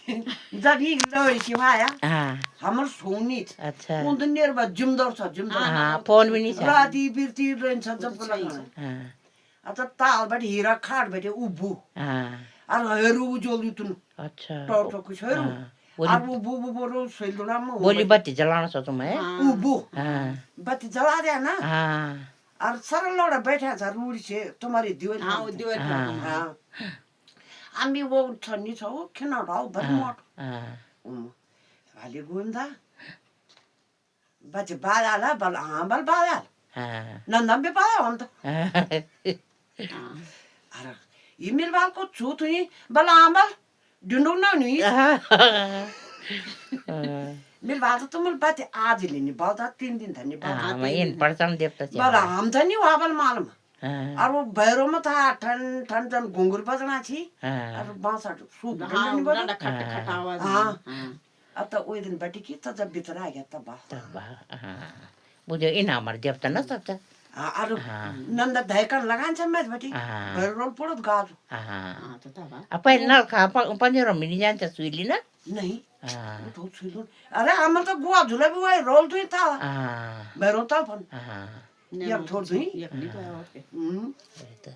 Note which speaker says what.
Speaker 1: जब ये लड़की आया
Speaker 2: हाँ
Speaker 1: हमर सोनी
Speaker 2: अच्छा
Speaker 1: उन नेर बा जिमदर छ जिमदर
Speaker 2: हाँ फोन भी नहीं था
Speaker 1: राती बिरती रहन्छ जब लगाना
Speaker 2: हाँ
Speaker 1: आता ताल बट हीरा खाट बैठे उबू
Speaker 2: हाँ
Speaker 1: और हेरू जोली तुन
Speaker 2: अच्छा
Speaker 1: टोटो कुछ हेरू
Speaker 2: हाँ
Speaker 1: और वो बू बू बोरो सेलुना में
Speaker 2: बोली बत्ती जलाना छ तुम है
Speaker 1: उबू
Speaker 2: हाँ
Speaker 1: बत्ती जला दिया ना
Speaker 2: हाँ
Speaker 1: और सरल लड़ा बैठा था रूढ़ी से तुम्हारी दीवार
Speaker 3: हाँ वो दीवार पर
Speaker 1: हाँ आम्ही वो छन्नी छ हो खेना राव भर मोट भाले गोंदा बच्चे बाला बल हाँ बल बाला
Speaker 2: हाँ
Speaker 1: नंदम भी बाला हम तो
Speaker 2: हाँ
Speaker 1: अरे ये मेरे बाल को छूत हुई बल हाँ बल डुंडू ना नहीं मेरे बाल तो तुम बात आज ही नहीं बाल था 3 दिन था नहीं बाल
Speaker 2: हाँ मैं इन पढ़ता हूँ देवता
Speaker 1: बल हम था नहीं वहाँ बल मालूम
Speaker 2: हाँ
Speaker 1: और वो भैरो में था ठन ठन जन घुंगुर बजना थी
Speaker 2: हाँ
Speaker 1: और बांसा सूप
Speaker 3: हाँ
Speaker 1: नहीं बजा
Speaker 3: डंडा खट खट आवाज
Speaker 1: हाँ अब तो वही दिन बैठी की तो जब भीतर आ गया तब बात
Speaker 2: तब हाँ मुझे इन हमारे देवता न सकता
Speaker 1: और नंदा धैकन लगान छ मैच बैठी
Speaker 2: हाँ
Speaker 1: भैरो पड़त गाज
Speaker 2: हाँ
Speaker 3: तो तब
Speaker 2: apa nal ka पंजरो मिनी जान्छ सुइली न
Speaker 1: नहीं
Speaker 2: हाँ
Speaker 1: तो सुनो अरे हम तो गुआ झुला भी वही रोल तो ही था
Speaker 2: हाँ
Speaker 1: भैरो तल फन
Speaker 2: हाँ
Speaker 1: ये अब छोड़ दूँ
Speaker 3: ये नहीं तो है और के
Speaker 2: तो